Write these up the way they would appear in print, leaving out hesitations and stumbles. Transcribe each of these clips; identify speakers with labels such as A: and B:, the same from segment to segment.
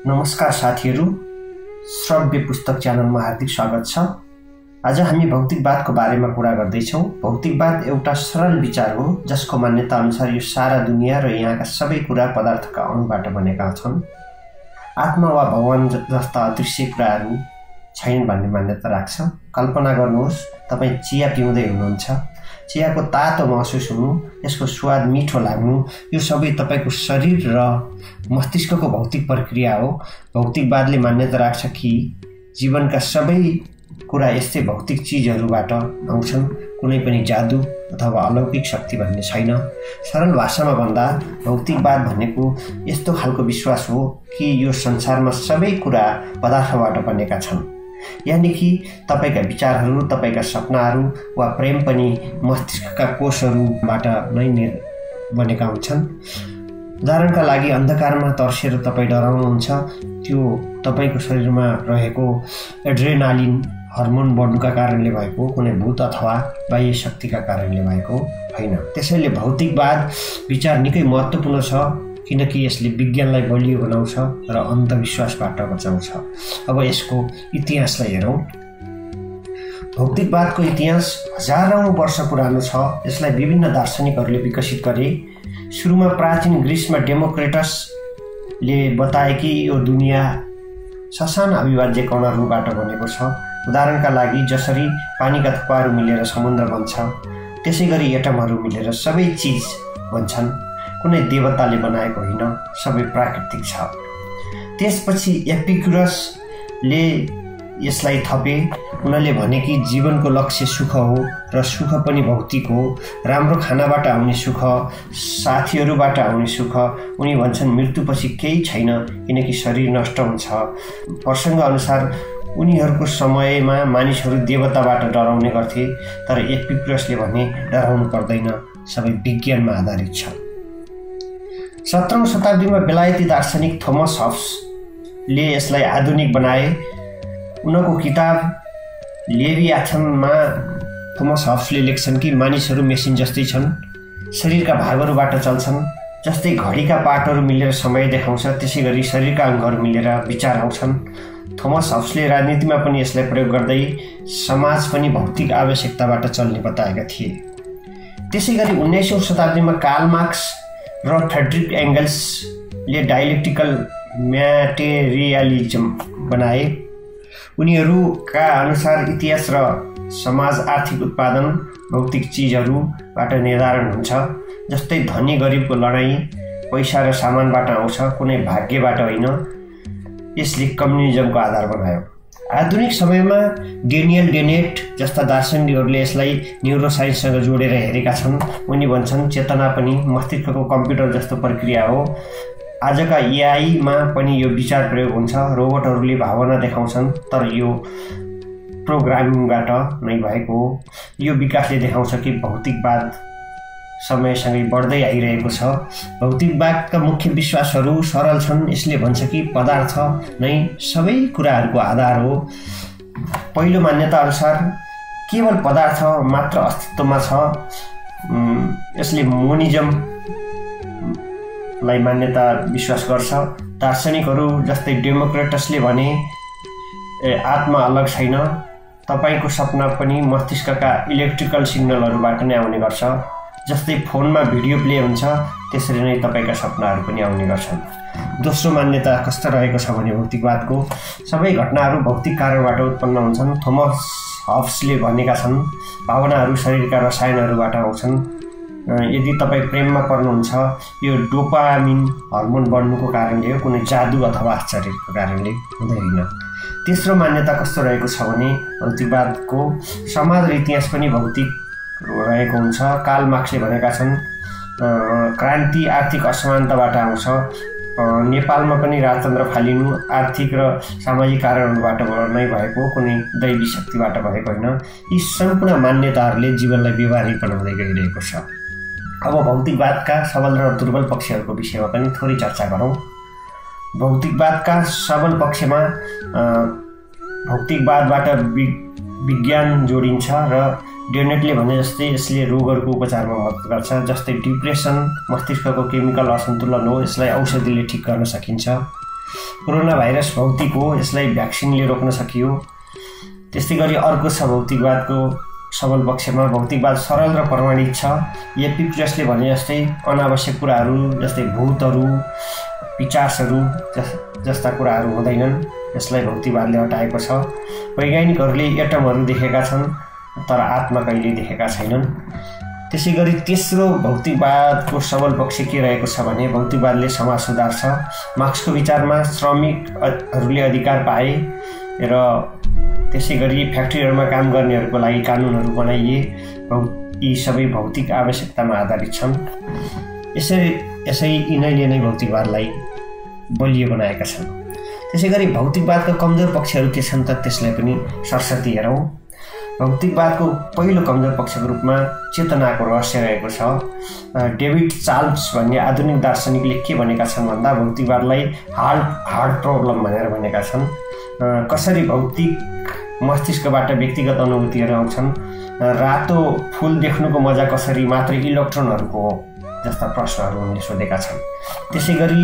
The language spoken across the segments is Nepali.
A: नमस्कार साथीहरू, श्रव्य पुस्तक च्यानलमा हार्दिक स्वागत छ। आज हामी भौतिकवादको बारेमा कुरा गर्दैछौँ। भौतिकवाद एउटा सरल विचार हो जसको मान्यता अनुसार यो सारा दुनियाँ र यहाँका सबै कुरा पदार्थका अणुबाट बनेका छन्। आत्मा वा भगवान जस्ता अदृश्य कुराहरू छैनन् भन्ने मान्यता राख्छ। कल्पना गर्नुहोस्, तपाईँ चिया पिउँदै हुनुहुन्छ, चियाको तातो महसुस हुनु, यसको स्वाद मिठो लाग्नु, यो सबै तपाईँको शरीर र मस्तिष्कको भौतिक प्रक्रिया हो। भौतिकवादले मान्यता राख्छ कि जीवनका सबै कुरा यस्तै भौतिक चिजहरूबाट आउँछन्, कुनै पनि जादु अथवा अलौकिक शक्ति भन्ने छैन। सरल भाषामा भन्दा भौतिकवाद भनेको यस्तो खालको विश्वास हो कि यो संसारमा सबै कुरा पदार्थबाट बनेका छन्, यानि कि तपाईका विचारहरू, तपाईका सपनाहरू वा प्रेम पनि मस्तिष्कका कोषहरूबाट नै बनेका हुन्छन्। उदाहरणका लागि, अन्धकारमा तर्सेर तपाईँ डराउनुहुन्छ, त्यो तपाईको शरीरमा रहेको एड्रेनालिन हर्मोन बढ्नुका कारणले भएको, कुनै भूत अथवा बाह्य शक्तिका कारणले भएको होइन। त्यसैले भौतिकवाद विचार निकै महत्त्वपूर्ण छ, किनकि यसले विज्ञानलाई बलियो बनाउँछ र अन्धविश्वासबाट बचाउँछ। अब यसको इतिहासलाई हेरौँ। भौतिकवादको इतिहास हजारौं वर्ष पुरानो छ। यसलाई विभिन्न दार्शनिकहरूले विकसित गरे। सुरुमा प्राचीन ग्रिसमा डेमोक्रिटसले बताए कि यो दुनियाँ ससाना अविभाज्य कणहरूबाट बनेको छ। उदाहरणका लागि, जसरी पानीका थुप्पाहरू मिलेर समुद्र बन्छ, त्यसै गरी एटमहरू मिलेर सबै चिज बन्छन्। कुनै देवताले बनाएको होइन, सबै प्राकृतिक छ। त्यसपछि एपिक्युरसले यसलाई थपे। उनले भने कि जीवनको लक्ष्य सुख हो र सुख पनि भौतिक हो। राम्रो खानाबाट आउने सुख, साथीहरूबाट आउने सुख। उनी भन्छन् मृत्युपछि केही छैन, किनकि शरीर नष्ट हुन्छ। प्रसङ्ग अनुसार उनीहरूको समयमा मानिसहरू देवताबाट डराउने गर्थे, तर एपिक्युरसले भने डराउनु पर्दैन, सबै विज्ञानमा आधारित छ। 17औं शताब्दीमा बेलायती दार्शनिक थोमस हब्सले यसलाई आधुनिक बनाए। उनको किताब लेभियाथनमा थोमस हब्सले लेख्छन् कि मानिसहरू मेसिन जस्तै छन्, शरीरका भागहरूबाट चल्छन्। जस्तै घडीका पार्टहरू मिलेर समय देखाउँछ, त्यसै गरी शरीरका अङ्गहरू मिलेर विचार आउँछन्। थोमस हब्सले राजनीतिमा पनि यसलाई प्रयोग गर्दै समाज पनि भौतिक आवश्यकताबाट चल्ने बताएका थिए। त्यसै गरी 19औं शताब्दीमा कार्ल मार्क्स र फ्रेडरिक एङ्गल्सले डायलेक्टिकल म्याटेरियलिजम बनाए। उनीहरूका अनुसार इतिहास र समाज आर्थिक उत्पादन भौतिक चिजहरूबाट निर्धारण हुन्छ। जस्तै धनी गरिबको लडाईँ पैसा र सामानबाट आउँछ, कुनै भाग्यबाट होइन। यसले कम्युनिजमको आधार बनायो। आधुनिक समयमा डेनियल डेनेट जस्ता दार्शनिकहरूले यसलाई न्युरोसाइन्ससँग जोडेर हेरेका छन्। उनी भन्छन् चेतना पनि मस्तिष्कको कम्प्युटर जस्तो प्रक्रिया हो। आजका एआईमा पनि यो विचार प्रयोग हुन्छ। रोबोटहरूले भावना देखाउँछन्, तर यो प्रोग्रामिङबाट नै भएको हो। यो विकासले देखाउँछ कि भौतिकवाद समयसँगै बढ्दै आइरहेको छ। भौतिकवादका मुख्य विश्वासहरू सरल छन्। यसले भन्छ कि पदार्थ नै सबै कुराहरूको आधार हो। पहिलो मान्यता अनुसार केवल पदार्थ मात्र अस्तित्वमा छ। यसले मोनिजमलाई मान्यता विश्वास गर्छ। दार्शनिकहरू जस्तै डेमोक्रिटसले भने आत्मा अलग छैन, तपाईँको सपना पनि मस्तिष्कका इलेक्ट्रिकल सिग्नलहरूबाट नै आउने गर्छ। जस्तै फोनमा भिडियो प्ले हुन्छ, त्यसरी नै तपाईँका सपनाहरू पनि आउने गर्छन्। दोस्रो मान्यता कस्तो रहेको छ भने भौतिकवादको सबै घटनाहरू भौतिक कारणबाट उत्पन्न हुन्छन्। थोमस हब्सले भनेका छन् भावनाहरू शरीरका रसायनहरूबाट आउँछन्। यदि तपाईँ प्रेममा पर्नुहुन्छ, यो डोपामिन हर्मोन बढ्नुको कारणले हो, कुनै जादु अथवा आश्चर्यको कारणले हुँदैन। तेस्रो मान्यता कस्तो रहेको छ भने भौतिकवादको समाज र इतिहास पनि भौतिक रहेको हुन्छ। कार्ल मार्क्सले भनेका छन् क्रान्ति आर्थिक असमानताबाट आउँछ। नेपालमा पनि राजतन्त्र फालिनु आर्थिक र सामाजिक कारणहरूबाट नै भएको, कुनै दैवी शक्तिबाट भएको होइन। यी सम्पूर्ण मान्यताहरूले जीवनलाई व्यवहारिक बनाउँदै गइरहेको छ। अब भौतिकवादका सबल र दुर्बल पक्षहरूको विषयमा पनि थोरै चर्चा गरौँ। भौतिकवादका सबल पक्षमा भौतिकवादबाट विज्ञान जोडिन्छ र डेनेटले भने जस्तै यसले रोगहरूको उपचारमा मद्दत गर्छ। जस्तै डिप्रेसन मस्तिष्कको केमिकल असन्तुलन हो, यसलाई औषधिले ठिक गर्न सकिन्छ। कोरोना भाइरस भौतिक हो, यसलाई भ्याक्सिनले रोक्न सकियो। त्यस्तै गरी अर्को छ भौतिकवादको सबल पक्षमा, भौतिकवाद सरल र प्रमाणित छ। एपिक्युरसले भने जस्तै अनावश्यक कुराहरू जस्तै भूतहरू, पिचासहरू जस्ता कुराहरू हुँदैनन्। यसलाई भौतिकवादले हटाएको छ। वैज्ञानिकहरूले एटमहरू देखेका छन् तर आत्मा कहिल्यै देखेका छैनन्। त्यसै गरी तेस्रो भौतिकवादको सबल पक्ष के रहेको छ भने भौतिकवादले समाज सुधार्छ। मार्क्सको विचारमा श्रमिकहरूले अधिकार पाए र त्यसै गरी फ्याक्ट्रीहरूमा काम गर्नेहरूको लागि कानुनहरू बनाइए। यी सबै भौतिक आवश्यकतामा आधारित छन्। यसै यिनैले नै भौतिकवादलाई बलियो बनाएका छन्। त्यसै गरी भौतिकवादका कमजोर पक्षहरू के छन् त त्यसलाई पनि सरसर्ती हेरौँ। भौतिकवादको पहिलो कमजोर पक्षको रूपमा चेतनाको रहस्य रहेको छ। डेभिड चार्ल्स भन्ने आधुनिक दार्शनिकले के भनेका छन् भन्दा भौतिकवादलाई हार्ड प्रब्लम भनेर भनेका छन्। कसरी भौतिक मस्तिष्कबाट व्यक्तिगत अनुभूतिहरू आउँछन्, रातो फुल देख्नुको मजा कसरी मात्र इलेक्ट्रोनहरूको हो जस्ता प्रश्नहरू उनले सोधेका छन्। त्यसै गरी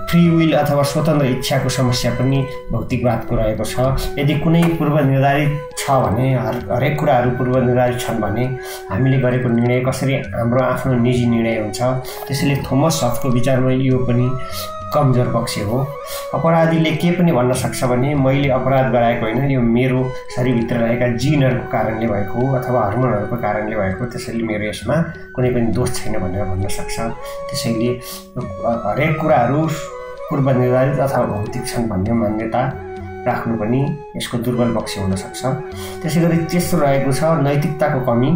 A: फ्री विल अथवा स्वतन्त्र इच्छाको समस्या पनि भौतिकवादको रहेको छ। यदि कुनै पूर्व निर्धारित छ भने, हरेक कुराहरू पूर्व निर्धारित छन् भने हामीले गरेको निर्णय कसरी हाम्रो आफ्नो निजी निर्णय हुन्छ। त्यसैले थोमस हफको विचारमा यो पनि कमजोर पक्ष हो। अपराधीले के पनि भन्न सक्छ भने मैले अपराध गराएको होइन, यो मेरो शरीरभित्र रहेका जिनहरूको कारणले भएको हो अथवा हर्मोनहरूको कारणले भएको, त्यसैले मेरो यसमा कुनै पनि दोष छैन भनेर भन्न सक्छ। त्यसैले हरेक कुराहरू पूर्व निर्धारित अथवा भौतिक छन् भन्ने मान्यता राख्नु पनि यसको दुर्बल पक्ष हुन सक्छ। त्यसै गरी तेस्रो रहेको छ नैतिकताको कमी।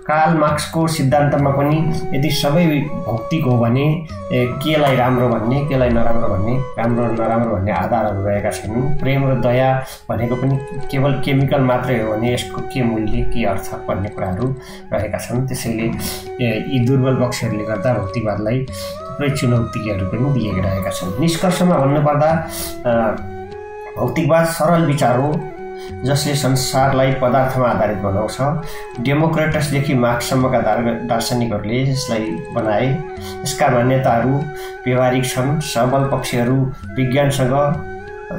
A: कार्ल मार्क्सको सिद्धान्तमा पनि यदि सबै भौतिक हो भने केलाई राम्रो भन्ने, केलाई नराम्रो भन्ने, राम्रो र नराम्रो भन्ने आधारहरू रहेका छैनन्। प्रेम र दया भनेको पनि केवल केमिकल मात्रै हो भने यसको के मूल्य, के अर्थ भन्ने कुराहरू रहेका छन्। त्यसैले यी दुर्बल पक्षहरूले गर्दा भौतिकवादलाई थुप्रै चुनौतीहरू पनि दिइरहेका छन्। निष्कर्षमा भन्नुपर्दा भौतिकवाद सरल विचार हो जसले संसारलाई पदार्थमा आधारित बनाउँछ। डेमोक्रेटसदेखि मार्क्ससम्मका दार्शनिकहरूले यसलाई बनाए। यसका मान्यताहरू व्यवहारिक छन्, सबल पक्षहरू विज्ञानसँग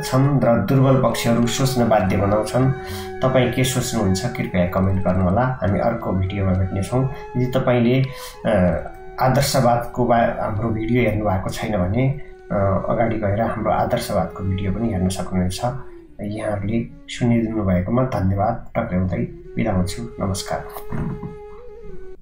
A: छन् र दुर्बल पक्षहरू सोच्न बाध्य बनाउँछन्। तपाईँ के सोच्नुहुन्छ कृपया कमेन्ट गर्नुहोला। हामी अर्को भिडियोमा भेट्नेछौँ। यदि तपाईँले आदर्शवादको हाम्रो भिडियो हेर्नु भएको छैन भने अगाडि गएर हाम्रो आदर्शवादको भिडियो पनि हेर्न सक्नुहुनेछ। यहाँहरूले सुनिदिनु भएकोमा धन्यवाद टक्राउँदै बिदा हुन्छु। नमस्कार।